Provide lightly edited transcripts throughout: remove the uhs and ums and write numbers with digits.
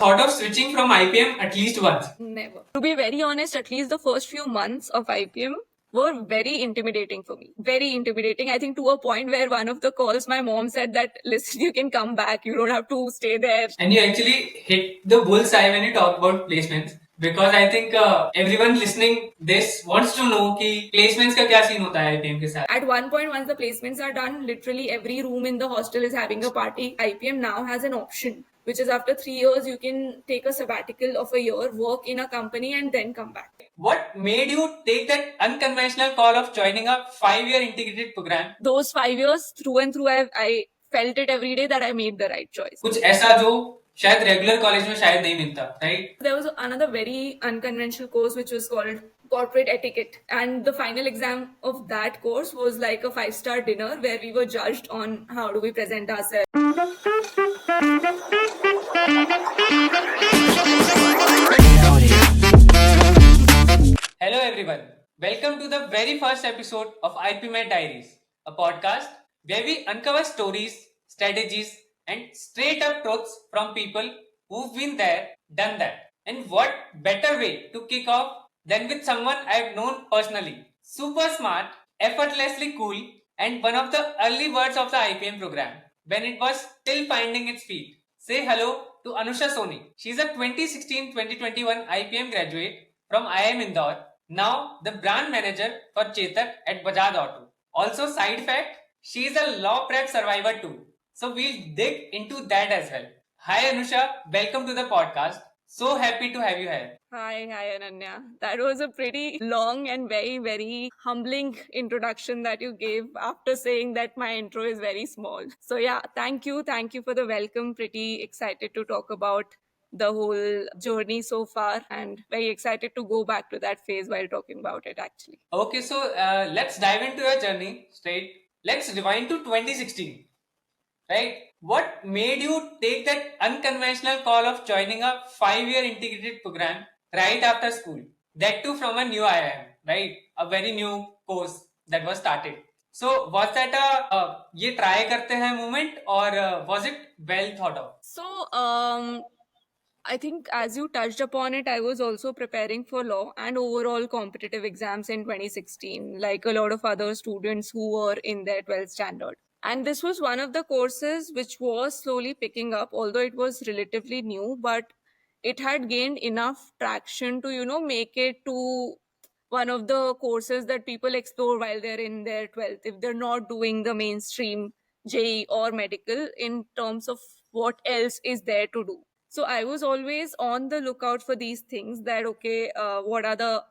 Thought of switching from IPM at least once? Never. To be very honest, at least the first few months of IPM were very intimidating for me. Very intimidating. I think to a point where one of the calls, my mom said that, listen, you can come back. You don't have to stay there. And you actually hit the bullseye when you talk about placements. Because I think everyone listening this wants to know कि placements का क्या scene होता है IPM के साथ. At one point, once the placements are done, literally every room in the hostel is having a party. IPM now has an option, which is after 3 years, you can take a sabbatical of a year, work in a company, and then come back. What made you take that unconventional call of joining a 5-year integrated program? Those 5 years, through and through, I felt it every day that I made the right choice. कुछ ऐसा जो शायद regular college में शायद नहीं मिलता, right? There was another very unconventional course which was called corporate etiquette, and the final exam of that course was like a 5-star dinner where we were judged on how do we present ourselves. Hello everyone. Welcome to the very first episode of IPMed Diaries, a podcast where we uncover stories, strategies, and straight up truths from people who've been there, done that. And what better way to kick off than with someone I've known personally. Super smart, effortlessly cool, and one of the early birds of the IPM program when it was still finding its feet. Say hello to Anusha Soni. She's a 2016-2021 IPM graduate from IIM Indore, now the brand manager for Chetak at Bajaj Auto. Also, side fact, she is a law prep survivor too. So we'll dig into that as well. Hi Anusha, welcome to the podcast. So happy to have you here. Hi Ananya. That was a pretty long and very, very humbling introduction that you gave after saying that my intro is very small. So yeah, thank you. Thank you for the welcome. Pretty excited to talk about the whole journey so far and very excited to go back to that phase while talking about it actually. Okay, so let's dive into your journey straight. Let's rewind to 2016. Right? What made you take that unconventional call of joining a 5-year integrated program right after school? That too from a new IIM, right? A very new course that was started. So was that a ये try करते हैं moment or was it well thought of? So I think as you touched upon it, I was also preparing for law and overall competitive exams in 2016, like a lot of other students who were in their 12th standard. And this was one of the courses which was slowly picking up, although it was relatively new, but it had gained enough traction to, make it to one of the courses that people explore while they're in their 12th, if they're not doing the mainstream JEE or medical, in terms of what else is there to do. So I was always on the lookout for these things that, okay, what are the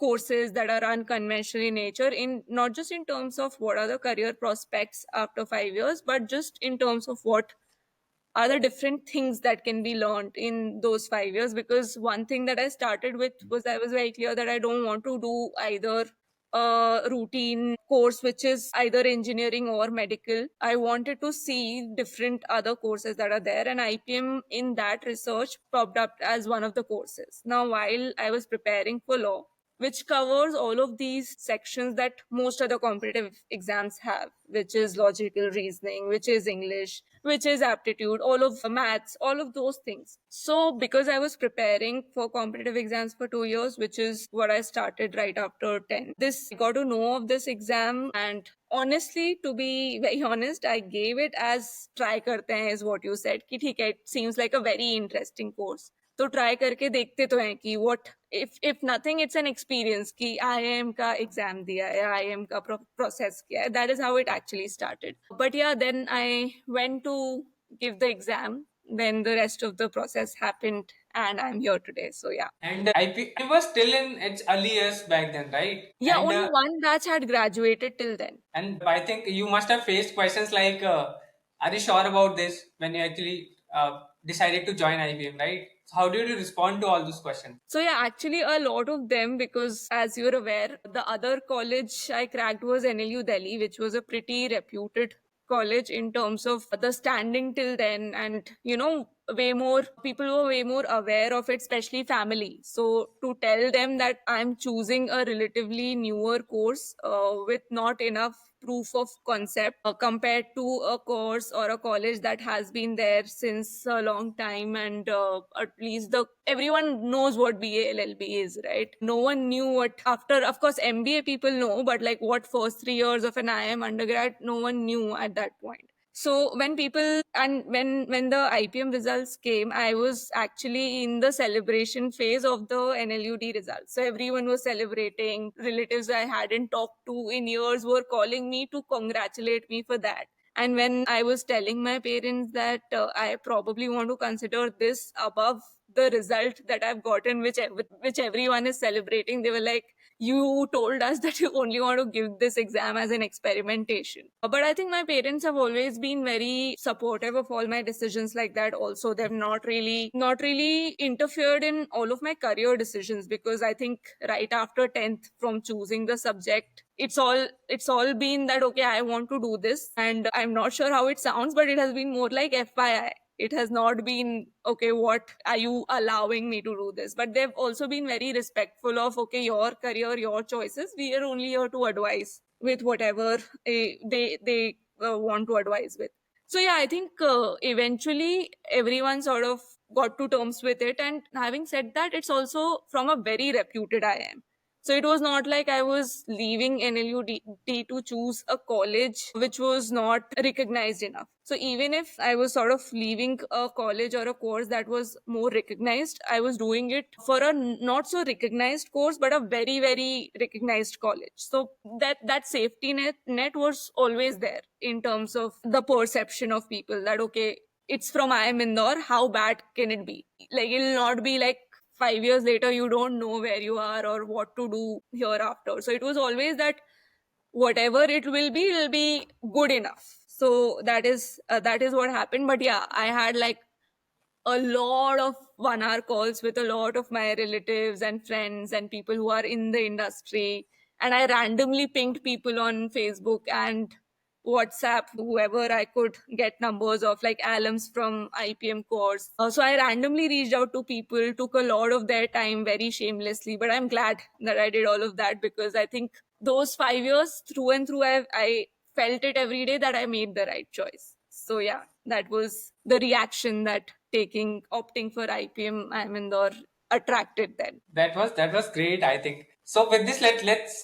courses that are unconventional in nature, in not just in terms of what are the career prospects after 5 years, but just in terms of what are the different things that can be learned in those 5 years. Because one thing that I started with was I was very clear that I don't want to do either a routine course which is either engineering or medical. I wanted to see different other courses that are there, and IPM in that research popped up as one of the courses. Now, while I was preparing for law, which covers all of these sections that most other competitive exams have, which is logical reasoning, which is English, which is aptitude, all of maths, all of those things. So because I was preparing for competitive exams for 2 years, which is what I started right after 10, I got to know of this exam, and honestly, to be very honest, I gave it as try karte hain is what you said, ki theek hai, it seems like a very interesting course. तो try करके देखते तो हैं कि what if nothing it's an experience कि IIM का exam दिया है, आईआईएम का प्रोसेस किया है. That is how it actually started. But yeah then I went to give the exam, then the rest of the process happened and I'm here today. So yeah. And IP was still in its early years back then, right? Yeah, and, only one batch had graduated till then. And I think you must have faced questions like, are you sure about this when you actually decided to join IBM, right? So how did you respond to all those questions? So yeah, actually a lot of them, because as you're aware, the other college I cracked was NLU Delhi, which was a pretty reputed college in terms of the standing till then, and people were way more aware of it, especially family. So to tell them that I'm choosing a relatively newer course with not enough proof of concept compared to a course or a college that has been there since a long time, and at least the everyone knows what BA is, right? No one knew what, after, of course, MBA people know, but like what first 3 years of an IIM undergrad, no one knew at that point. So when people, and when the IPM results came, I was actually in the celebration phase of the NLUD results. So everyone was celebrating. Relatives I hadn't talked to in years were calling me to congratulate me for that. And when I was telling my parents that I probably want to consider this above the result that I've gotten, which everyone is celebrating, they were like, you told us that you only want to give this exam as an experimentation. But I think my parents have always been very supportive of all my decisions like that. Also, they've not really interfered in all of my career decisions, because I think right after 10th, from choosing the subject, it's all been that, okay, I want to do this, and I'm not sure how it sounds, but it has been more like FYI. It has not been, okay, what are you allowing me to do this? But they've also been very respectful of, okay, your career, your choices, we are only here to advise with whatever they want to advise with. So yeah, I think eventually everyone sort of got to terms with it. And having said that, it's also from a very reputed IIM. So it was not like I was leaving NLUD to choose a college which was not recognized enough. So even if I was sort of leaving a college or a course that was more recognized, I was doing it for a not so recognized course, but a very, very recognized college. So that safety net was always there in terms of the perception of people that, okay, it's from IIM Indore, how bad can it be? Like, it'll not be like 5 years later you don't know where you are or what to do hereafter. So it was always that whatever it'll be good enough. So that is what happened. But yeah, I had like a lot of 1 hour calls with a lot of my relatives and friends and people who are in the industry. And I randomly pinged people on Facebook and WhatsApp, whoever I could get numbers of, like alums from IPM course. So I randomly reached out to people, took a lot of their time very shamelessly. But I'm glad that I did all of that, because I think those 5 years through and through, I felt it every day that I made the right choice. So yeah, that was the reaction that opting for IPM I'm Indore attracted then. That was great, I think. So with this,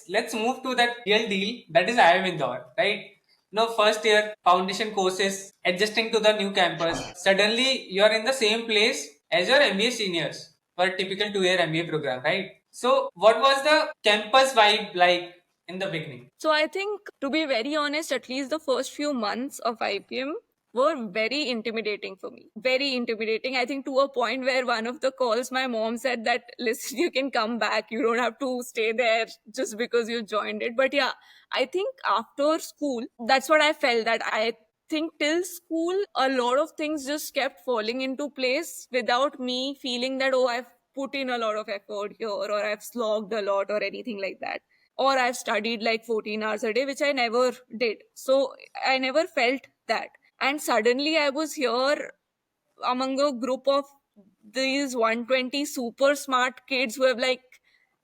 let's move to that real deal, that is IIM Indore, right? No, first year foundation courses, adjusting to the new campus. Suddenly you are in the same place as your MBA seniors for a typical 2 year MBA program, right? So what was the campus vibe like in the beginning? So I think, to be very honest, at least the first few months of IPM were very intimidating for me. Very intimidating. I think to a point where one of the calls, my mom said that, listen, you can come back. You don't have to stay there just because you joined it. But yeah, I think after school, that's what I felt, that I think till school, a lot of things just kept falling into place without me feeling that, oh, I've put in a lot of effort here, or I've slogged a lot, or anything like that, or I've studied like 14 hours a day, which I never did. So I never felt that. And suddenly I was here among a group of these 120 super smart kids who have like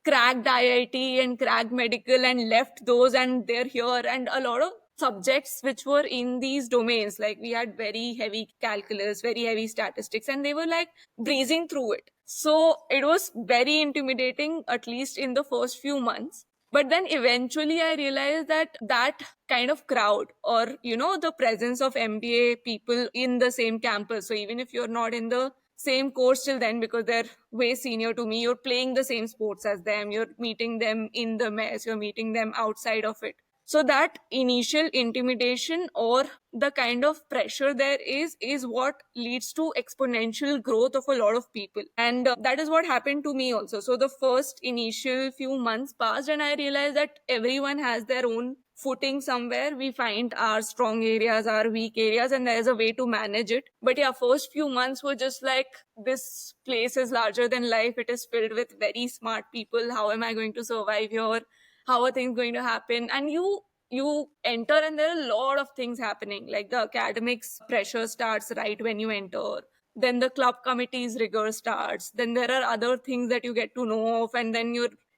cracked IIT and cracked medical and left those, and they're here. And a lot of subjects which were in these domains, like we had very heavy calculus, very heavy statistics, and they were like breezing through it. So it was very intimidating, at least in the first few months. But then eventually I realized that kind of crowd, or the presence of MBA people in the same campus, so even if you're not in the same course till then, because they're way senior to me, you're playing the same sports as them, you're meeting them in the mess, you're meeting them outside of it. So that initial intimidation, or the kind of pressure there is what leads to exponential growth of a lot of people. And that is what happened to me also. So the first initial few months passed, and I realized that everyone has their own footing somewhere. We find our strong areas, our weak areas, and there's a way to manage it. But yeah, first few months were just like, this place is larger than life. It is filled with very smart people. How am I going to survive here? How are things going to happen? And you enter, and there are a lot of things happening. Like, the academics pressure starts right when you enter. then the club committee's rigor starts, then there are other things that you get to know of, and then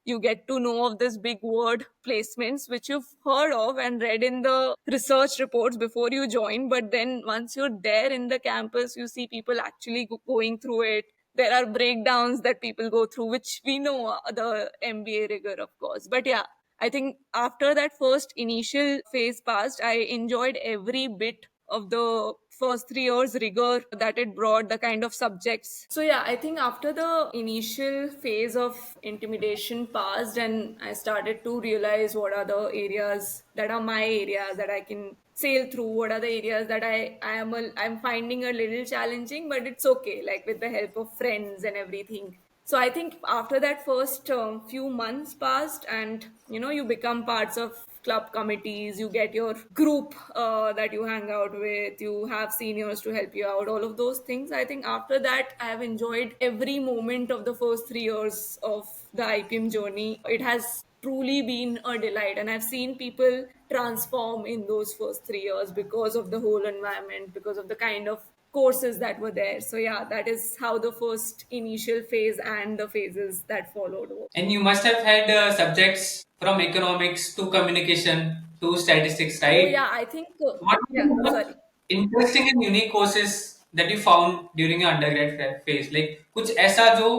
you get to know of this big word placements which you've heard of and read in the research reports before you join. But then once you're there in the campus, you see people actually going through it. There are breakdowns that people go through, which we know the MBA rigor, of course. But yeah, I think after that first initial phase passed, I enjoyed every bit of the first 3 years rigor that it brought, the kind of subjects. So yeah, I think after the initial phase of intimidation passed and I started to realize what are the areas that are my areas that I can sail through, what are the areas that I'm finding a little challenging, but it's okay, like with the help of friends and everything. So I think after that first few months passed, and you become parts of club committees, you get your group that you hang out with, you have seniors to help you out, all of those things. I think after that I have enjoyed every moment of the first 3 years of the IPM journey. It has truly been a delight, and I've seen people transform in those first 3 years because of the whole environment, because of the kind of courses that were there. So yeah, that is how the first initial phase and the phases that followed were. And you must have had subjects from economics to communication to statistics, Oh right? yeah, I think What are yeah, the most sorry. interesting and unique courses that you found during your undergrad phase? Like कुछ ऐसा जो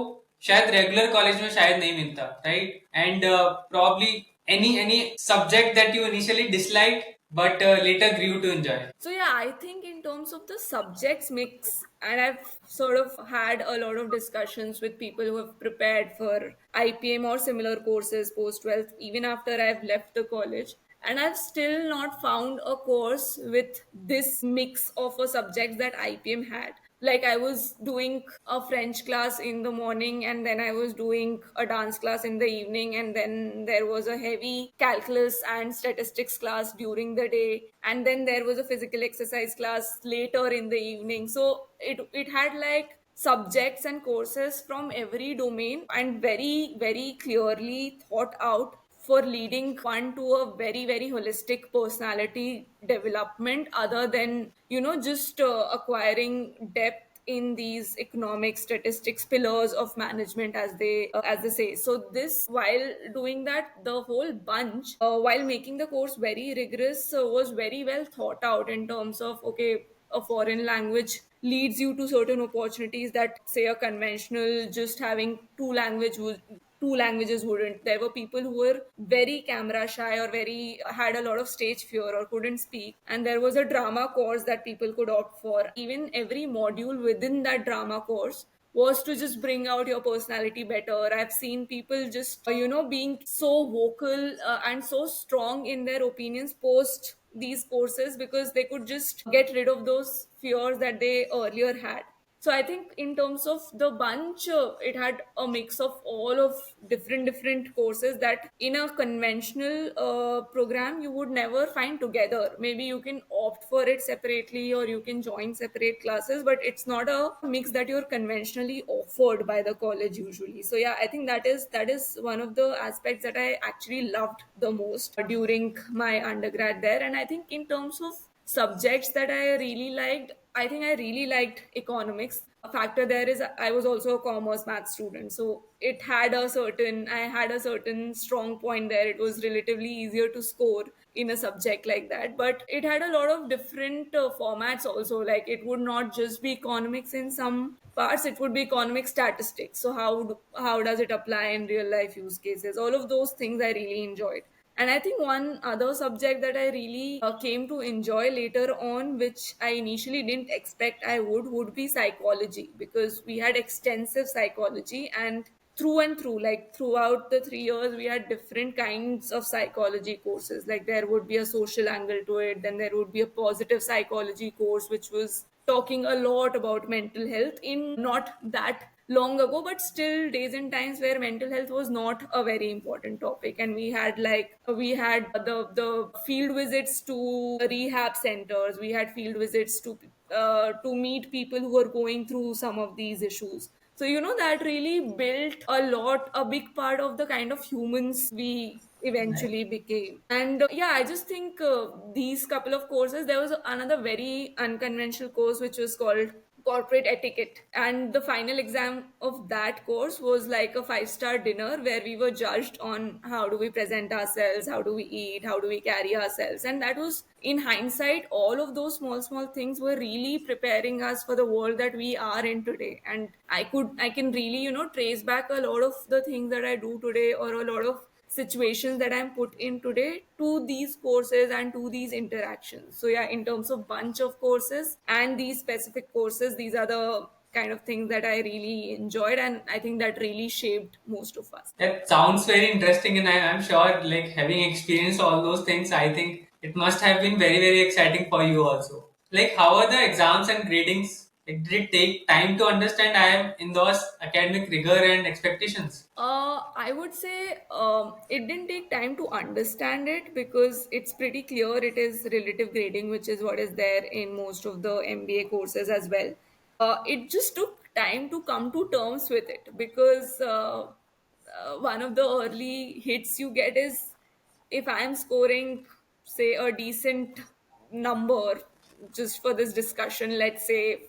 शायद regular college में शायद नहीं मिलता, right? And probably any subject that you initially disliked but later grew to enjoy. So yeah, I think in terms of the subjects mix, and I've sort of had a lot of discussions with people who have prepared for IPM or similar courses post 12th, even after I've left the college. And I've still not found a course with this mix of a subject that IPM had. Like I was doing a French class in the morning, and then I was doing a dance class in the evening, and then there was a heavy calculus and statistics class during the day, and then there was a physical exercise class later in the evening. So it had like subjects and courses from every domain, and very very clearly thought out for leading one to a very very holistic personality development, other than just acquiring depth in these economic statistics pillars of management, as they say. So this, while doing that, the whole bunch, while making the course very rigorous, was very well thought out in terms of, okay, a foreign language leads you to certain opportunities that say a conventional just having two languages wouldn't. There were people who were very camera shy or very had a lot of stage fear or couldn't speak, and there was a drama course that people could opt for. Even every module within that drama course was to just bring out your personality better. I've seen people just being so vocal and so strong in their opinions post these courses because they could just get rid of those fears that they earlier had. So I think in terms of the bunch, it had a mix of all of different courses that in a conventional program you would never find together. Maybe you can opt for it separately or you can join separate classes, but it's not a mix that you're conventionally offered by the college usually. So yeah, I think that is one of the aspects that I actually loved the most during my undergrad there. And I think in terms of subjects that I really liked, I think I really liked economics. A factor there is I was also a commerce math student. So I had a certain strong point there. It was relatively easier to score in a subject like that. But it had a lot of different formats also. Like it would not just be economics in some parts, it would be economic statistics. So how does it apply in real life use cases? All of those things I really enjoyed. And I think one other subject that I really came to enjoy later on, which I initially didn't expect I would be psychology, because we had extensive psychology and through and through, like throughout the 3 years, we had different kinds of psychology courses. Like there would be a social angle to it, then there would be a positive psychology course, which was talking a lot about mental health in not that long ago, but still days and times where mental health was not a very important topic. And we had the field visits to rehab centers, we had field visits to meet people who are going through some of these issues. So that really built a big part of the kind of humans we eventually became. And yeah, I just think these couple of courses, there was another very unconventional course which was called corporate etiquette. And the final exam of that course was like a 5-star dinner where we were judged on how do we present ourselves, how do we eat, how do we carry ourselves. And that was, in hindsight, all of those small, small things were really preparing us for the world that we are in today. And I can really, trace back a lot of the things that I do today, or a lot of situations that I'm put in today, to these courses and to these interactions. So yeah, in terms of bunch of courses and these specific courses, these are the kind of things that I really enjoyed, and I think that really shaped most of us. That sounds very interesting, and I'm sure, like having experienced all those things, I think it must have been very, very exciting for you also. Like, how are the exams and gradings? Like, did it take time to understand I am in those academic rigor and expectations? I would say it didn't take time to understand it, because it's pretty clear it is relative grading, which is what is there in most of the MBA courses as well. It just took time to come to terms with it, because one of the early hits you get is, if I'm scoring, say, a decent number, just for this discussion, let's say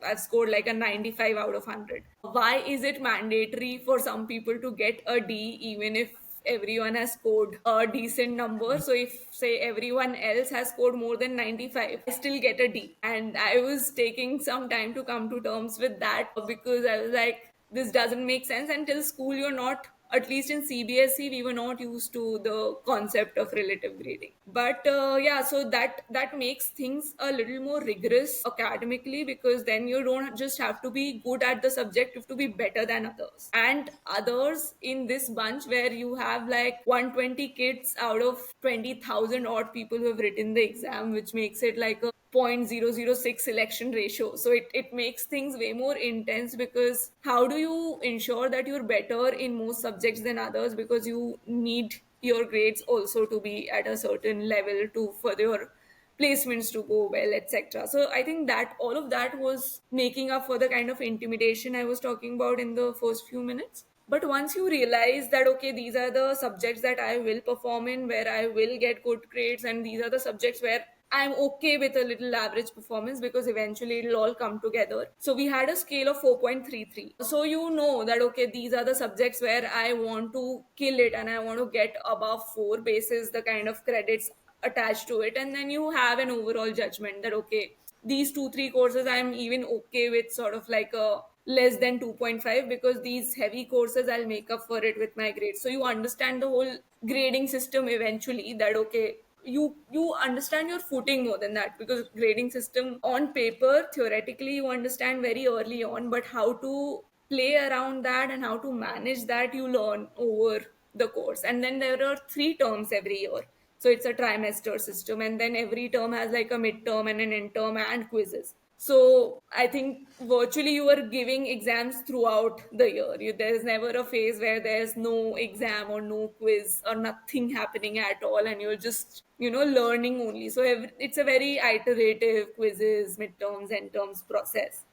I've scored like a 95 out of 100. Why is it mandatory for some people to get a D even if everyone has scored a decent number? So if, say, everyone else has scored more than 95, I still get a D. And I was taking some time to come to terms with that, because I was like, this doesn't make sense. Until school, you're not, at least in CBSE, we were not used to the concept of relative grading. But yeah, so that makes things a little more rigorous academically, because then you don't just have to be good at the subject, you have to be better than others. And others in this bunch, where you have like 120 kids out of 20,000 odd people who have written the exam, which makes it like a 0.006 selection ratio. So it makes things way more intense, because how do you ensure that you're better in most subjects than others, because you need your grades also to be at a certain level to, for your placements to go well, etc. So I think that all of that was making up for the kind of intimidation I was talking about in the first few minutes. But once you realize that, okay, these are the subjects that I will perform in, where I will get good grades, and these are the subjects where I'm okay with a little average performance, because eventually it'll all come together. So we had a scale of 4.33. So you know that, okay, these are the subjects where I want to kill it and I want to get above 4 basis, the kind of credits attached to it. And then you have an overall judgment that, okay, these 2 3 courses I'm even okay with, sort of like a less than 2.5, because these heavy courses I'll make up for it with my grades. So you understand the whole grading system eventually, that okay, you understand your footing more than that, because grading system on paper, theoretically, you understand very early on, but how to play around that and how to manage that, you learn over the course. And then there are 3 terms every year, so it's a trimester system, and then every term has like a midterm and an end term and quizzes. So I think virtually you are giving exams throughout the year. There's never a phase where there's no exam or no quiz or nothing happening at all, and you're just, learning only. So it's a very iterative quizzes, midterms, end terms process.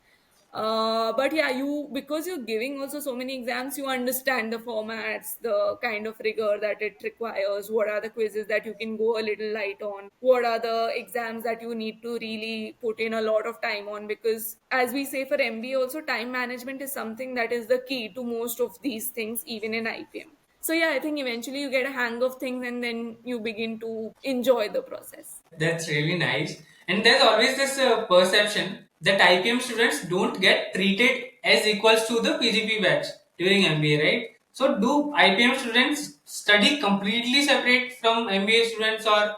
But yeah, because you're giving also so many exams, you understand the formats, the kind of rigor that it requires. What are the quizzes that you can go a little light on? What are the exams that you need to really put in a lot of time on? Because as we say for MBA, also time management is something that is the key to most of these things, even in IPM. So yeah, I think eventually you get a hang of things, and then you begin to enjoy the process. That's really nice. And there's always this perception that IPM students don't get treated as equals to the PGP batch during MBA, right? So, do IPM students study completely separate from MBA students, or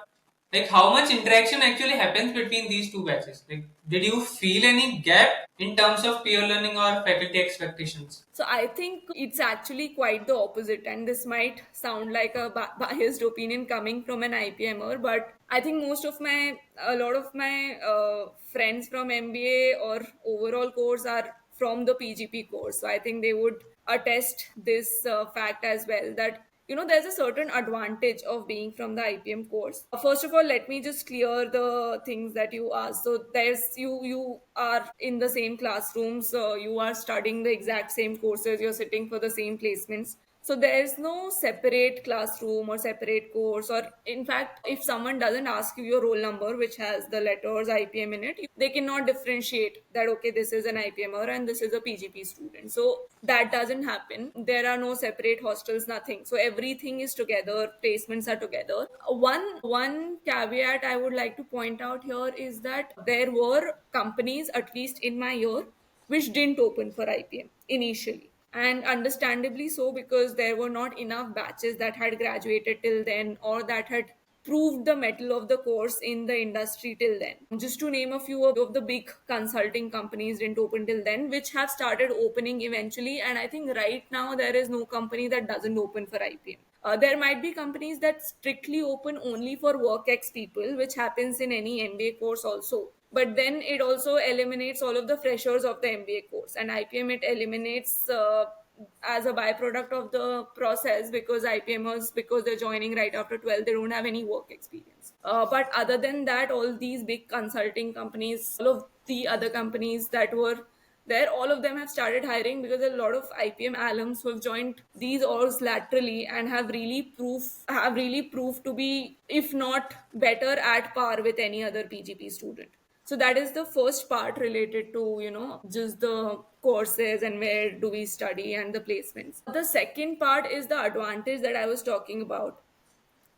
like how much interaction actually happens between these two batches? Like, did you feel any gap in terms of peer learning or faculty expectations? So I think it's actually quite the opposite, and this might sound like a biased opinion coming from an IPMer, but I think a lot of my friends from MBA or overall course are from the PGP course. So I think they would attest this fact as well, that there's a certain advantage of being from the IPM course. First of all, let me just clear the things that you asked. So there's you are in the same classrooms, you are studying the exact same courses, you're sitting for the same placements. So there's no separate classroom or separate course, or in fact, if someone doesn't ask you your roll number, which has the letters IPM in it, they cannot differentiate that, okay, this is an IPMer and this is a PGP student. So that doesn't happen. There are no separate hostels, nothing. So everything is together, placements are together. One caveat I would like to point out here is that there were companies, at least in my year, which didn't open for IPM initially. And understandably so, because there were not enough batches that had graduated till then or that had proved the mettle of the course in the industry till then. Just to name a few of the big consulting companies didn't open till then, which have started opening eventually. And I think right now there is no company that doesn't open for IPM. There might be companies that strictly open only for work ex people, which happens in any MBA course also. But then it also eliminates all of the freshers of the MBA course, and IPM it eliminates as a byproduct of the process, because IPMers, because they're joining right after 12, they don't have any work experience. But other than that, all these big consulting companies, all of the other companies that were there, all of them have started hiring, because a lot of IPM alums who have joined these orgs laterally and have really proved to be, if not better, at par with any other PGP student. So that is the first part related to, just the courses and where do we study and the placements. The second part is the advantage that I was talking about.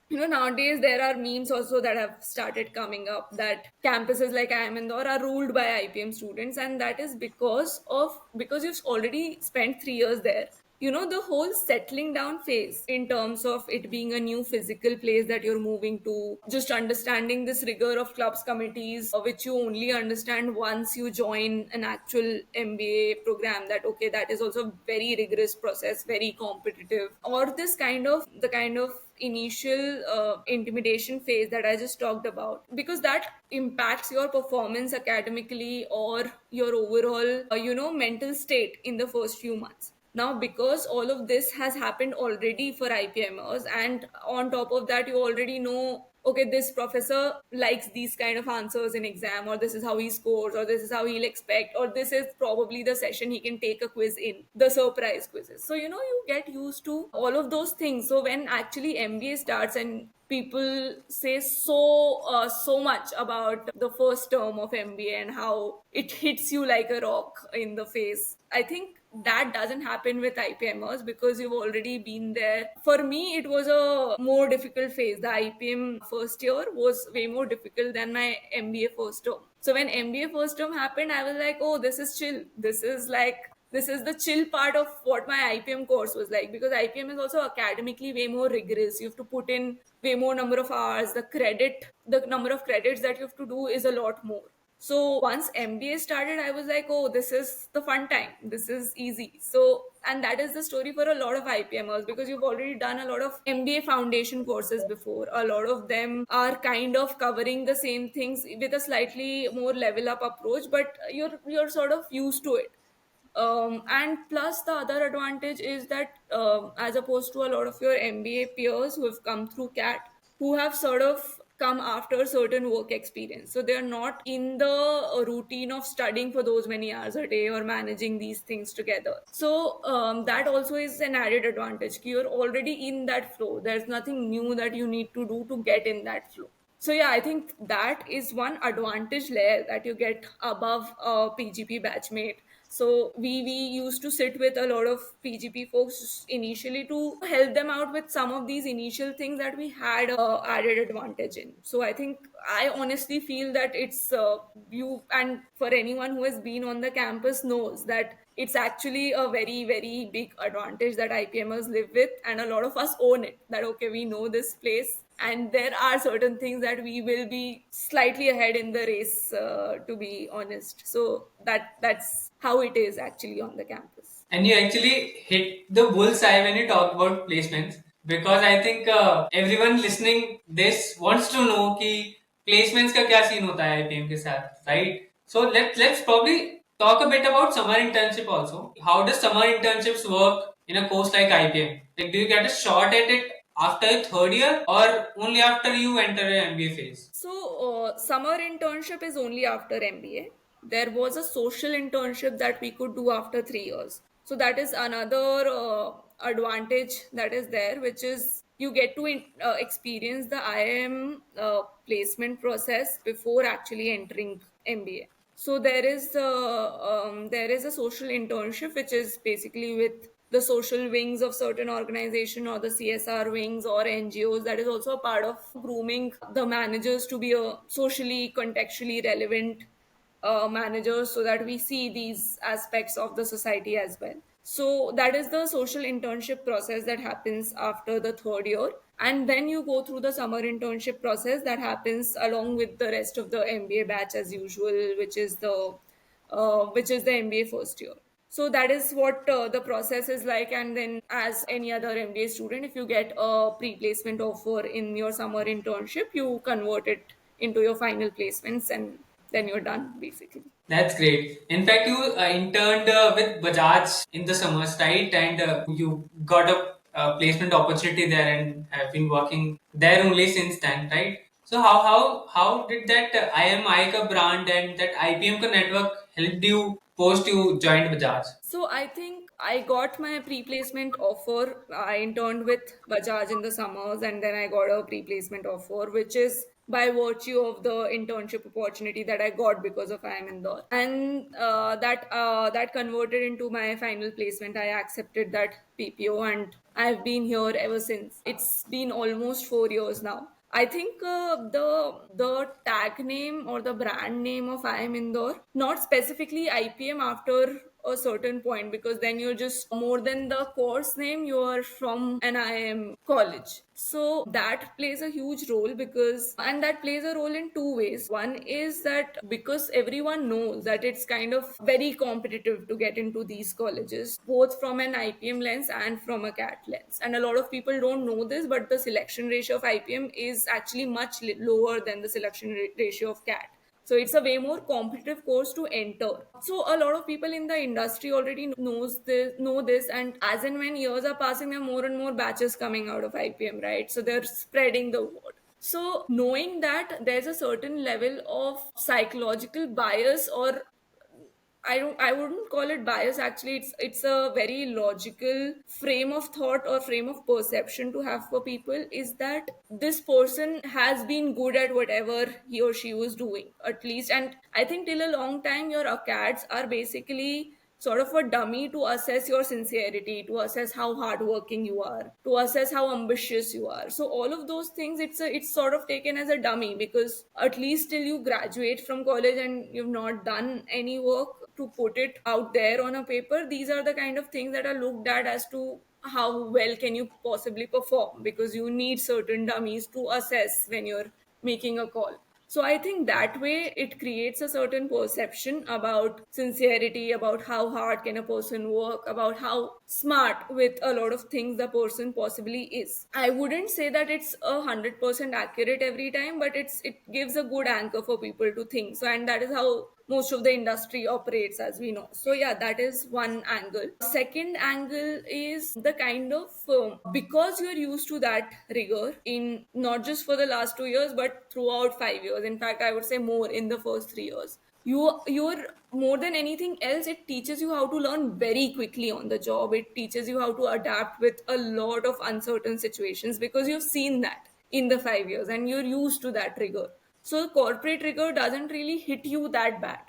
Nowadays there are memes also that have started coming up that campuses like IIM Indore are ruled by IPM students, and that is because you've already spent 3 years there. The whole settling down phase in terms of it being a new physical place that you're moving to, just understanding this rigor of clubs committees, which you only understand once you join an actual MBA program, that okay, that is also a very rigorous process, very competitive, or the kind of initial intimidation phase that I just talked about, because that impacts your performance academically or your overall, mental state in the first few months. Now, because all of this has happened already for IPMers, and on top of that, you already know, okay, this professor likes these kind of answers in exam, or this is how he scores, or this is how he'll expect, or this is probably the session he can take a quiz in, the surprise quizzes. So, you get used to all of those things. So when actually MBA starts and people say so much about the first term of MBA and how it hits you like a rock in the face, I think that doesn't happen with IPMers, because you've already been there. For me, it was a more difficult phase. The IPM first year was way more difficult than my MBA first term. So when MBA first term happened, I was like, oh, this is chill. This is the chill part of what my IPM course was like, because IPM is also academically way more rigorous. You have to put in way more number of hours. The number of credits that you have to do is a lot more. So once MBA started, I was like, oh, this is the fun time. This is easy. So, and that is the story for a lot of IPMers, because you've already done a lot of MBA foundation courses before. A lot of them are kind of covering the same things with a slightly more level up approach, but you're sort of used to it. And plus, the other advantage is that, as opposed to a lot of your MBA peers who have come through CAT, who have sort of come after certain work experience, so they're not in the routine of studying for those many hours a day or managing these things together. So that also is an added advantage. You're already in that flow. There's nothing new that you need to do to get in that flow. So yeah, I think that is one advantage layer that you get above a PGP batchmate. So we used to sit with a lot of PGP folks initially to help them out with some of these initial things that we had added advantage in. So I honestly feel that it's you, and for anyone who has been on the campus knows that it's actually a very, very big advantage that IPMers live with, and a lot of us own it. That okay, we know this place, and there are certain things that we will be slightly ahead in the race, to be honest. So that's how it is actually on the campus. And you actually hit the bullseye when you talk about placements, because I think everyone listening this wants to know कि placements का क्या scene होता है IPM के साथ, right? So let's probably talk a bit about summer internship also. How does summer internships work in a course like IPM? Like, do you get a shot at it after third year or only after you enter an MBA phase? So summer internship is only after MBA. There was a social internship that we could do after 3 years. So that is another advantage that is there, which is you get to experience the IIM placement process before actually entering MBA. So there is a social internship which is basically with the social wings of certain organization or the CSR wings or NGOs, that is also a part of grooming the managers to be a socially contextually relevant managers, so that we see these aspects of the society as well. So that is the social internship process that happens after the third year. And then you go through the summer internship process that happens along with the rest of the MBA batch as usual, which is the MBA first year. So that is what the process is like. And then, as any other MBA student, if you get a pre-placement offer in your summer internship, you convert it into your final placements, and then you're done basically. That's great. In fact, you interned with Bajaj in the summers, right? And you got a placement opportunity there and have been working there only since then, right? So how did that IMI ka brand and that IPM ka network helped you post you joined Bajaj? So I think I got my pre-placement offer. I interned with Bajaj in the summers, and then I got a pre-placement offer, which is by virtue of the internship opportunity that I got because of I am Indore, and that converted into my final placement. I accepted that PPO, and I've been here ever since. It's been almost 4 years now. I think the tag name or the brand name of I am Indore, not specifically IPM after a certain point, because then you're just more than the course name, you are from an IIM college. So that plays a huge role, because and that plays a role in two ways. One is that because everyone knows that it's kind of very competitive to get into these colleges, both from an IPM lens and from a CAT lens. And a lot of people don't know this, but the selection ratio of IPM is actually much lower than the selection ratio of CAT. So it's a way more competitive course to enter. So a lot of people in the industry already know this, and as and when years are passing, there are more and more batches coming out of IPM, right? So they're spreading the word. So knowing that there's a certain level of psychological bias, or I wouldn't call it bias, actually it's a very logical frame of thought or frame of perception to have for people, is that this person has been good at whatever he or she was doing, at least. And I think till a long time your acads are basically sort of a dummy to assess your sincerity, to assess how hardworking you are, to assess how ambitious you are. So all of those things, it's sort of taken as a dummy, because at least till you graduate from college and you've not done any work to put it out there on a paper, these are the kind of things that are looked at as to how well can you possibly perform, because you need certain dummies to assess when you're making a call. So I think that way it creates a certain perception about sincerity, about how hard can a person work, about how smart with a lot of things the person possibly is. I wouldn't say that it's 100% accurate every time, but it gives a good anchor for people to think. So, and that is how most of the industry operates, as we know. So yeah, that is one angle. Second angle is the kind of because you're used to that rigor in not just for the last 2 years but throughout 5 years. In fact, I would say more in the first 3 years. You're more than anything else, it teaches you how to learn very quickly on the job. It teaches you how to adapt with a lot of uncertain situations, because you've seen that in the 5 years and you're used to that rigor. So corporate rigor doesn't really hit you that bad.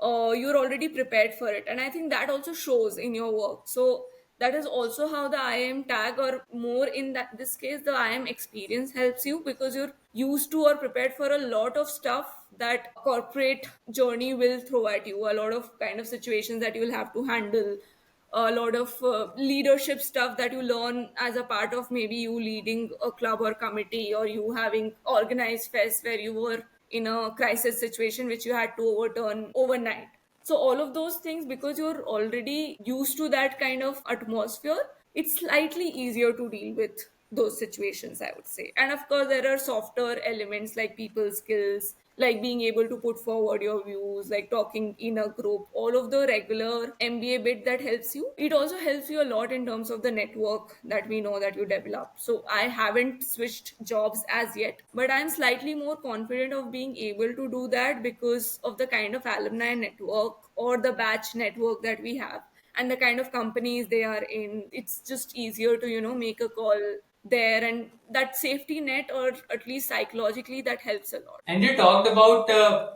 You're already prepared for it, and I think that also shows in your work. So that is also how the IIM tag, or more in that this case the IIM experience, helps you, because you're used to or prepared for a lot of stuff that corporate journey will throw at you, a lot of kind of situations that you'll have to handle, a lot of leadership stuff that you learn as a part of maybe you leading a club or committee, or you having organized fest where you were in a crisis situation which you had to overturn overnight. So all of those things, because you're already used to that kind of atmosphere, it's slightly easier to deal with those situations, I would say. And of course, there are softer elements like people skills, like being able to put forward your views, like talking in a group, all of the regular MBA bit that helps you. It also helps you a lot in terms of the network that we know that you develop. So I haven't switched jobs as yet, but I'm slightly more confident of being able to do that because of the kind of alumni network or the batch network that we have. and the kind of companies they are in. It's just easier to, make a call there, and that safety net, or at least psychologically, that helps a lot. And you talked about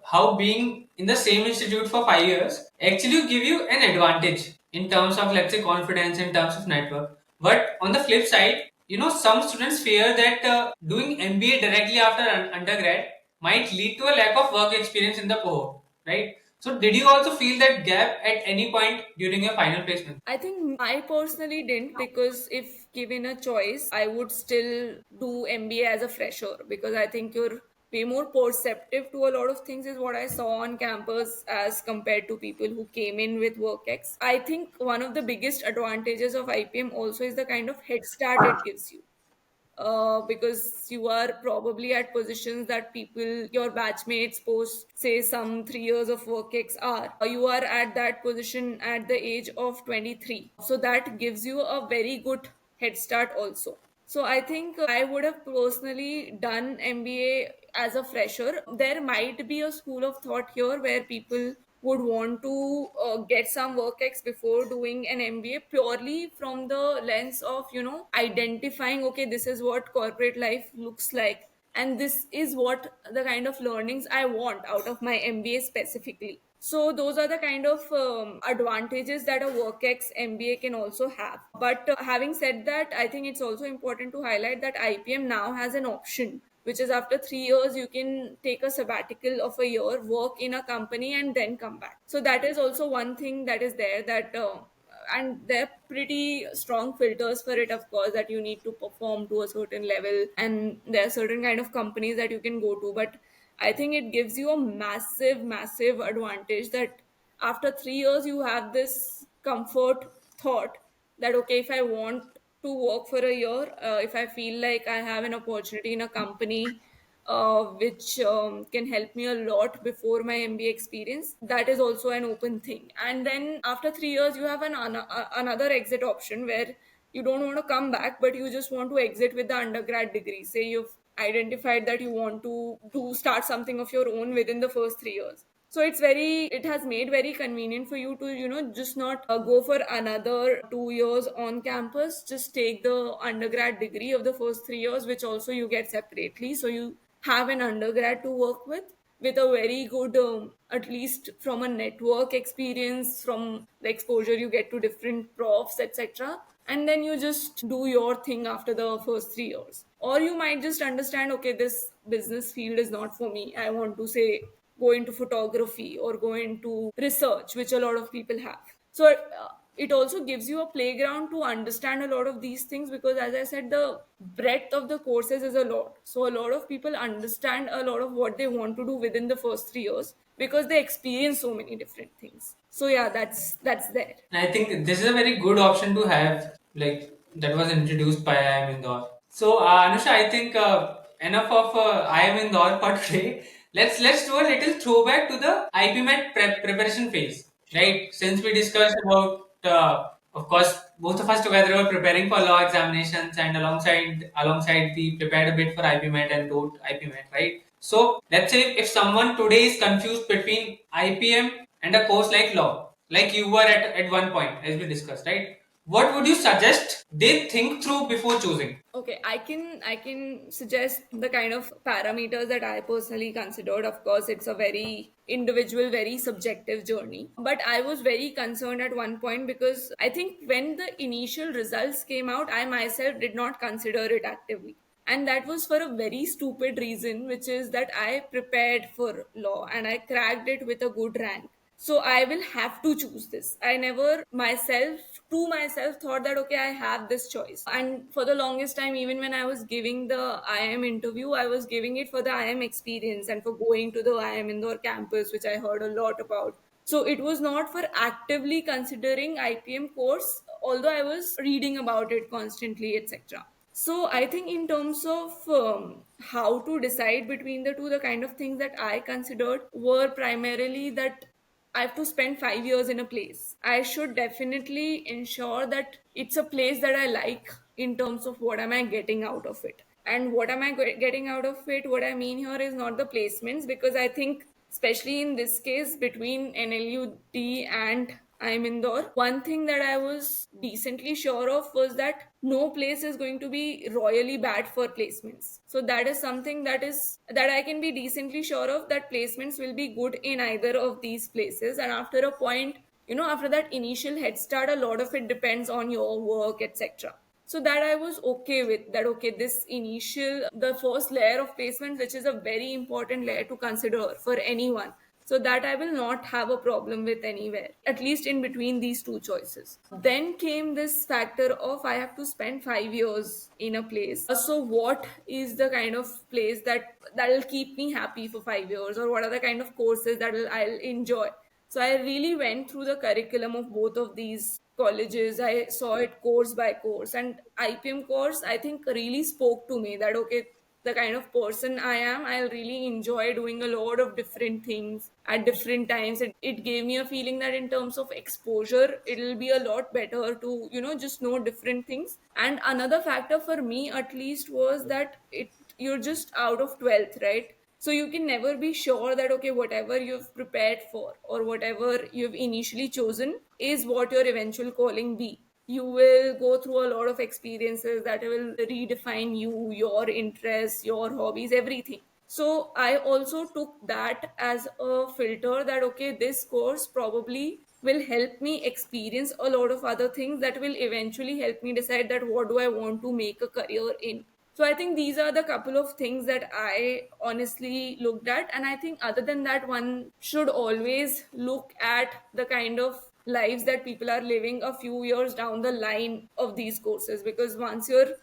how being in the same institute for 5 years actually give you an advantage in terms of, let's say, confidence, in terms of network. But on the flip side, some students fear that doing MBA directly after undergrad might lead to a lack of work experience in the cohort, right? So, did you also feel that gap at any point during your final placement? I think I personally didn't, because if given a choice, I would still do MBA as a fresher, because I think you're way more perceptive to a lot of things, is what I saw on campus as compared to people who came in with WorkX. I think one of the biggest advantages of IPM also is the kind of head start it gives you, because you are probably at positions that people, your batchmates, post say some 3 years of work ex are. You are at that position at the age of 23. So that gives you a very good head start also. So I think I would have personally done MBA as a fresher. There might be a school of thought here where people would want to get some work ex before doing an MBA, purely from the lens of, identifying, okay, this is what corporate life looks like, and this is what the kind of learnings I want out of my MBA specifically. So those are the kind of advantages that a WorkX MBA can also have. But having said that, I think it's also important to highlight that IPM now has an option, which is after 3 years, you can take a sabbatical of a year, work in a company, and then come back. So that is also one thing that is there, that and they're pretty strong filters for it, of course, that you need to perform to a certain level, and there are certain kind of companies that you can go to. But I think it gives you a massive advantage, that after 3 years you have this comfort thought that, okay, if I want to work for a year, if I feel like I have an opportunity in a company which can help me a lot before my MBA experience, that is also an open thing. And then after 3 years, you have another exit option where you don't want to come back, but you just want to exit with the undergrad degree. Say you've identified that you want to do start something of your own within the first 3 years. So it has made very convenient for you to, just not go for another 2 years on campus. Just take the undergrad degree of the first 3 years, which also you get separately. So you have an undergrad to work with a very good, at least from a network experience, from the exposure you get to different profs, etc. And then you just do your thing after the first 3 years. Or you might just understand, okay, this business field is not for me. I want to say go into photography or go into research, which a lot of people have. So it also gives you a playground to understand a lot of these things, because as I said, the breadth of the courses is a lot. So a lot of people understand a lot of what they want to do within the first 3 years, because they experience so many different things. So yeah, that's there. And I think this is a very good option to have, like that was introduced by IIM Indore. So, Anusha, I think enough of IIM Indore for today. Let's do a little throwback to the IPMET preparation phase, right? Since we discussed about, of course, both of us together were preparing for law examinations, and alongside we prepared a bit for IPMET and wrote IPMET, right? So, let's say if someone today is confused between IPM and a course like law, like you were at one point, as we discussed, right? What would you suggest they think through before choosing? Okay, I can suggest the kind of parameters that I personally considered. Of course, it's a very individual, very subjective journey. But I was very concerned at one point, because I think when the initial results came out, I myself did not consider it actively. And that was for a very stupid reason, which is that I prepared for law and I cracked it with a good rank. So I will have to choose this. I never myself thought that, okay, I have this choice. And for the longest time, even when I was giving the IIM interview, I was giving it for the IIM experience and for going to the IIM Indore campus, which I heard a lot about. So it was not for actively considering IPM course, although I was reading about it constantly, etc. So I think in terms of how to decide between the two, the kind of things that I considered were primarily that I have to spend 5 years in a place. I should definitely ensure that it's a place that I like, in terms of what am I getting out of it. And what am I getting out of it? What I mean here is not the placements, because I think, especially in this case, between NLUD and I'm Indore. One thing that I was decently sure of was that no place is going to be royally bad for placements. So that is something that I can be decently sure of, that placements will be good in either of these places. And after a point, after that initial head start, a lot of it depends on your work, etc. So that I was okay with that. Okay, this initial, the first layer of placement, which is a very important layer to consider for anyone, so that I will not have a problem with anywhere, at least in between these two choices. Then came this factor of I have to spend 5 years in a place. So what is the kind of place that'll keep me happy for 5 years, or what are the kind of courses I'll enjoy? So I really went through the curriculum of both of these colleges. I saw it course by course, and IPM course I think really spoke to me that okay, the kind of person I am, I'll really enjoy doing a lot of different things at different times. It gave me a feeling that in terms of exposure, it'll be a lot better to, just know different things. And another factor for me at least was that you're just out of 12th, right? So you can never be sure that okay, whatever you've prepared for or whatever you've initially chosen is what your eventual calling be. You will go through a lot of experiences that will redefine you, your interests, your hobbies, everything. So I also took that as a filter that okay, this course probably will help me experience a lot of other things that will eventually help me decide that what do I want to make a career in. So I think these are the couple of things that I honestly looked at. And I think other than that, one should always look at the kind of lives that people are living a few years down the line of these courses, because once you're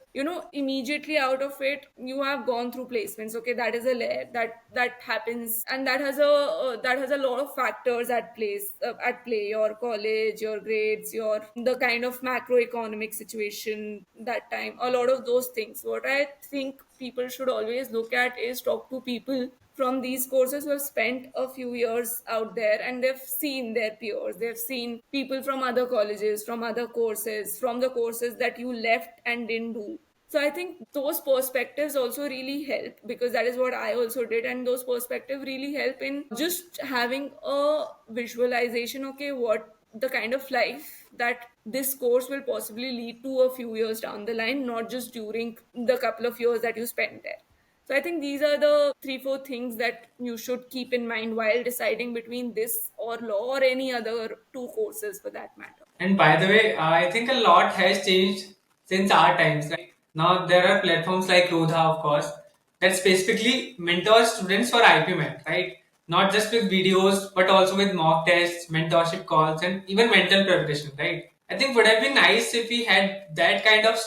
immediately out of it, you have gone through placements. Okay, that is a layer that happens, and that has a lot of factors at play: your college, your grades, your the kind of macroeconomic situation that time, a lot of those things. What I think people should always look at is talk to people from these courses who have spent a few years out there, and they've seen their peers, they've seen people from other colleges, from other courses, from the courses that you left and didn't do. So I think those perspectives also really help, because that is what I also did, and those perspectives really help in just having a visualization. Okay, what the kind of life that this course will possibly lead to a few years down the line, not just during the couple of years that you spend there. So I think these are the three, four things that you should keep in mind while deciding between this or law or any other two courses for that matter. And by the way, I think a lot has changed since our times. Like now, there are platforms like Lodha, of course, that specifically mentor students for IPMET, right? Not just with videos, but also with mock tests, mentorship calls, and even mental preparation, right? I think would have been nice if we had that kind of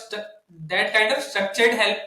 structured help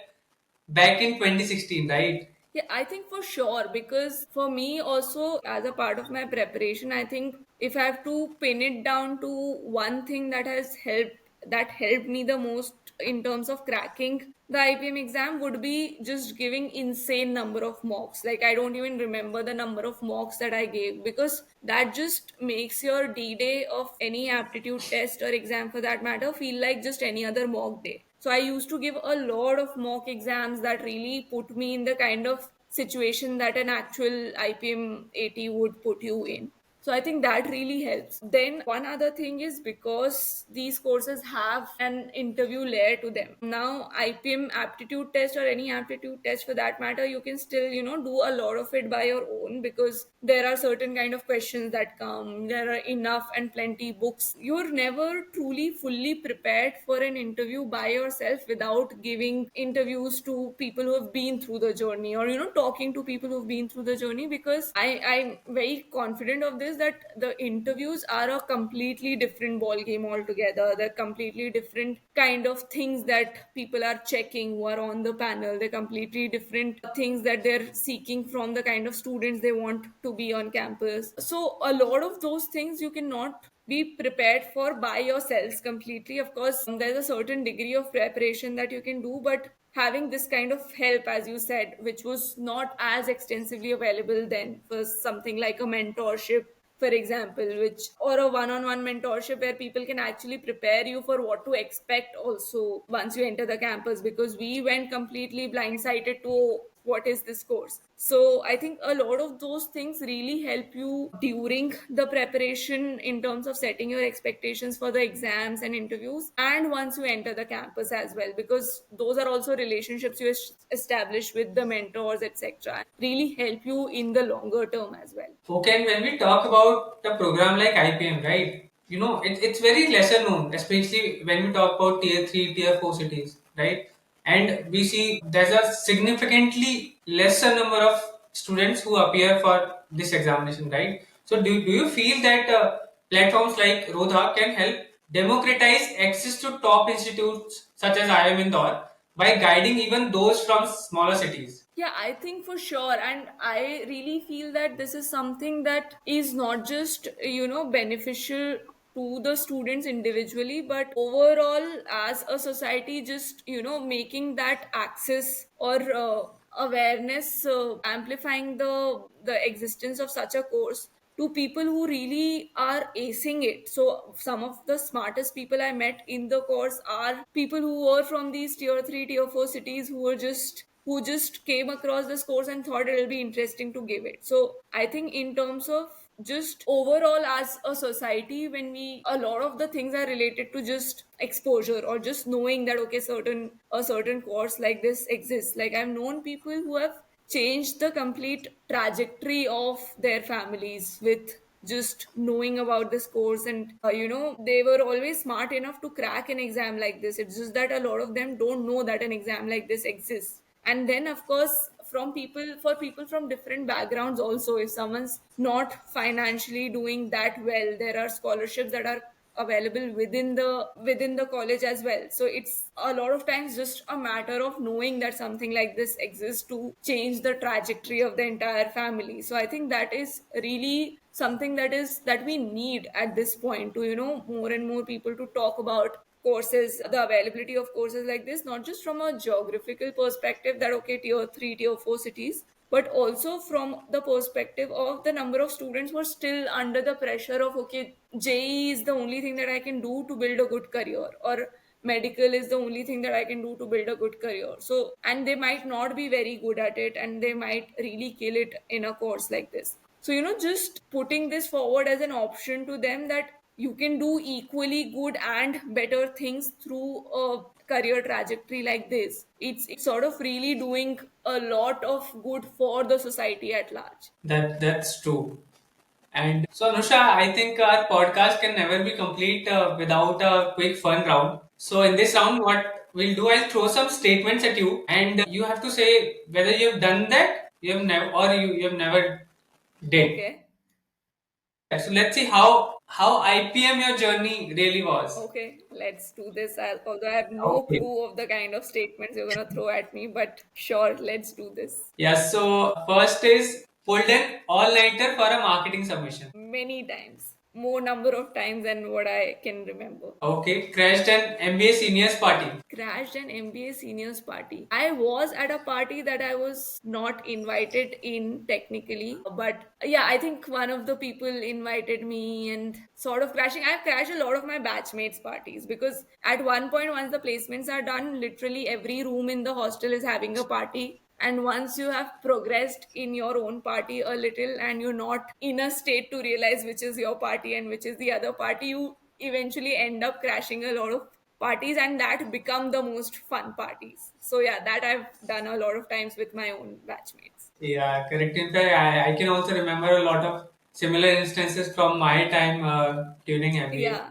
back in 2016, right? Yeah, I think for sure, because for me also, as a part of my preparation, I think if I have to pin it down to one thing that helped me the most in terms of cracking the IPM exam, would be just giving insane number of mocks. Like I don't even remember the number of mocks that I gave, because that just makes your D-day of any aptitude test or exam for that matter feel like just any other mock day. So I used to give a lot of mock exams that really put me in the kind of situation that an actual IPM AT would put you in. So I think that really helps. Then one other thing is, because these courses have an interview layer to them. Now IPM aptitude test or any aptitude test for that matter, you can still, do a lot of it by your own, because there are certain kind of questions that come. There are enough and plenty books. You're never truly fully prepared for an interview by yourself without giving interviews to people who have been through the journey, or talking to people who've been through the journey, because I'm very confident of this, that the interviews are a completely different ball game altogether. They're completely different kind of things that people are checking who are on the panel. They're completely different things that they're seeking from the kind of students they want to be on campus. So a lot of those things you cannot be prepared for by yourselves completely. Of course, there's a certain degree of preparation that you can do, but having this kind of help, as you said, which was not as extensively available then, was something like a mentorship, for example, which, or a one-on-one mentorship where people can actually prepare you for what to expect also once you enter the campus, because we went completely blindsided to what is this course. So I think a lot of those things really help you during the preparation in terms of setting your expectations for the exams and interviews, and once you enter the campus as well, because those are also relationships you establish with the mentors, etc., really help you in the longer term as well. Okay, and when we talk about a program like IPM, right? It's very lesser known, especially when we talk about tier 3, tier 4 cities, right? And we see there's a significantly lesser number of students who appear for this examination, right? So, do you feel that platforms like Rodha can help democratize access to top institutes such as IIM Indore by guiding even those from smaller cities? Yeah, I think for sure. And I really feel that this is something that is not just, beneficial to the students individually, but overall as a society, just, making that access or awareness, amplifying the existence of such a course to people who really are acing it. So some of the smartest people I met in the course are people who were from these tier 3, tier 4 cities, who just came across this course and thought it'll be interesting to give it. So I think in terms of just overall as a society, when we a lot of the things are related to just exposure or just knowing that okay, certain course like this exists. Like I've known people who have changed the complete trajectory of their families with just knowing about this course. And they were always smart enough to crack an exam like this. It's just that a lot of them don't know that an exam like this exists. And then of course, for people from different backgrounds also, if someone's not financially doing that well, there are scholarships that are available within the college as well. So it's a lot of times just a matter of knowing that something like this exists to change the trajectory of the entire family. So I think that is really something that we need at this point, to more and more people to talk about courses, the availability of courses like this, not just from a geographical perspective that okay, tier 3, tier 4 cities, but also from the perspective of the number of students who are still under the pressure of okay, JEE is the only thing that I can do to build a good career, or medical is the only thing that I can do to build a good career. So, and they might not be very good at it, and they might really kill it in a course like this. So, just putting this forward as an option to them that you can do equally good and better things through a career trajectory like this. It's sort of really doing a lot of good for the society at large. That's true. And so, Anusha, I think our podcast can never be complete without a quick fun round. So, in this round, what we'll do, I'll throw some statements at you, and you have to say whether you've done that, you have never, or you have never did. Okay. So, let's see how IPM your journey really was. Okay, let's do this. Although I have no Okay. clue of the kind of statements you're gonna throw at me, but sure, let's do this. Yeah. So, first is pulled an all-nighter for a marketing submission. Many times, more number of times than what I can remember. Okay. Crashed an MBA seniors party. Crashed an MBA seniors party. I was at a party that I was not invited in technically, but yeah, I think one of the people invited me and sort of crashing. I've crashed a lot of my batchmates' parties because at one point, once the placements are done, literally every room in the hostel is having a party. And once you have progressed in your own party a little and you're not in a state to realize which is your party and which is the other party, you eventually end up crashing a lot of parties, and that become the most fun parties. So yeah, that I've done a lot of times with my own batchmates. Yeah, correct. In fact, I can also remember a lot of similar instances from my time during MBA. Yeah.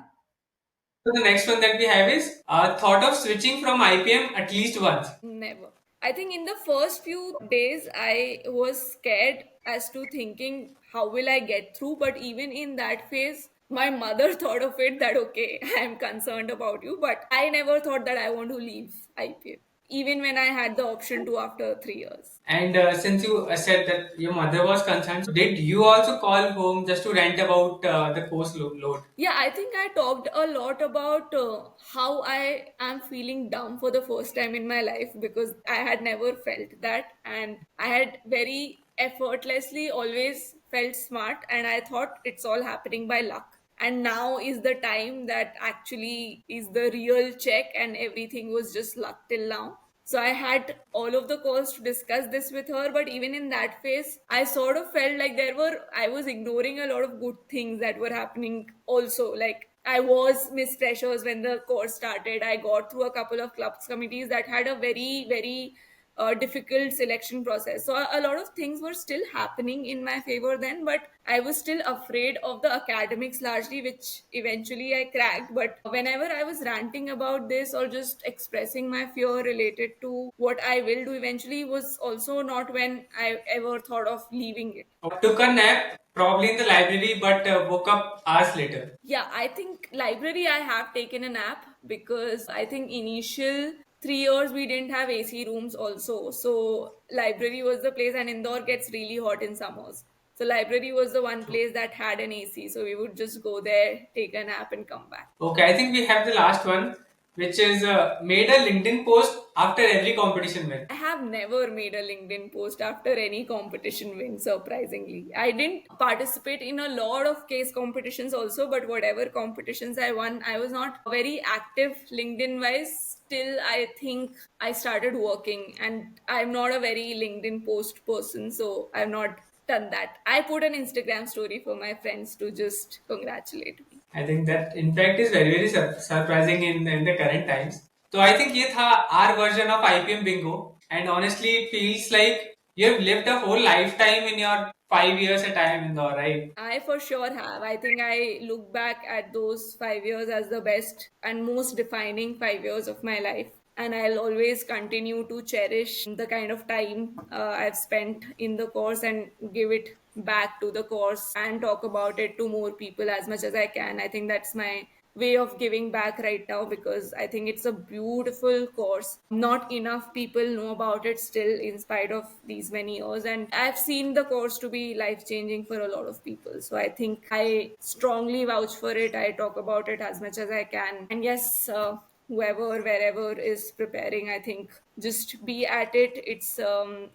So the next one that we have is thought of switching from IPM at least once. Never. I think in the first few days, I was scared as to thinking, how will I get through? But even in that phase, my mother thought of it that, okay, I'm concerned about you. But I never thought that I want to leave IPM, even when I had the option to after 3 years. And since you said that your mother was concerned, so did you also call home just to rant about the course load? Yeah, I think I talked a lot about how I am feeling dumb for the first time in my life, because I had never felt that, and I had very effortlessly always felt smart, and I thought it's all happening by luck. And now is the time that actually is the real check, and everything was just luck till now. So I had all of the calls to discuss this with her, but even in that phase, I sort of felt like I was ignoring a lot of good things that were happening also. Like I was Miss Freshers when the course started. I got through a couple of clubs committees that had a very difficult selection process. So a lot of things were still happening in my favor then, but I was still afraid of the academics largely, which eventually I cracked. But whenever I was ranting about this or just expressing my fear related to what I will do eventually was also not when I ever thought of leaving it. Took a nap, probably in the library, but woke up hours later. Yeah, I think library I have taken a nap because I think initial 3 years we didn't have AC rooms also. So library was the place, and Indore gets really hot in summers. So library was the one place that had an AC. So we would just go there, take a nap and come back. Okay, I think we have the last one, which is made a LinkedIn post after every competition win. I have never made a LinkedIn post after any competition win, surprisingly. I didn't participate in a lot of case competitions also, but whatever competitions I won, I was not very active LinkedIn wise. Till I think I started working, and I'm not a very LinkedIn post person, so I've not done that. I put an Instagram story for my friends to just congratulate me. I think that in fact is very surprising in the current times. So I think ये था our version of IPM bingo, and honestly it feels like you have lived a whole lifetime in your 5 years at IIM Indore, right? I for sure have. I think I look back at those 5 years as the best and most defining 5 years of my life. And I'll always continue to cherish the kind of time I've spent in the course and give it back to the course and talk about it to more people as much as I can. I think that's my way of giving back right now because I think it's a beautiful course. Not enough people know about it still, in spite of these many years. And I've seen the course to be life changing for a lot of people. So I think I strongly vouch for it. I talk about it as much as I can. And yes, whoever wherever is preparing, I think just be at it. It's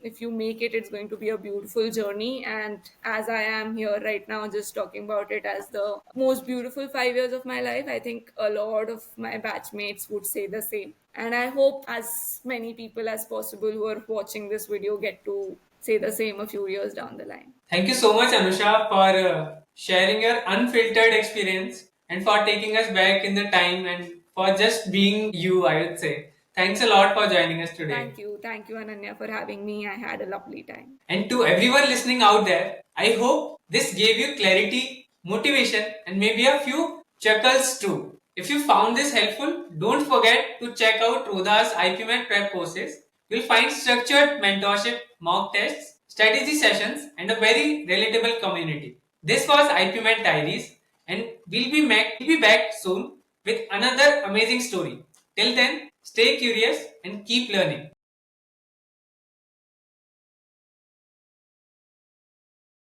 if you make it, it's going to be a beautiful journey. And as I am here right now just talking about it as the most beautiful 5 years of my life, I think a lot of my batchmates would say the same. And I hope as many people as possible who are watching this video get to say the same a few years down the line. Thank you so much, Anusha, for sharing your unfiltered experience and for taking us back in the time and for just being you, I would say. Thanks a lot for joining us today. Thank you, Ananya, for having me. I had a lovely time. And to everyone listening out there, I hope this gave you clarity, motivation, and maybe a few chuckles too. If you found this helpful, don't forget to check out Rodha's IPMET prep courses. You'll find structured mentorship, mock tests, strategy sessions, and a very relatable community. This was IPMET Diaries, and we'll be back soon with another amazing story. Till then, stay curious and keep learning.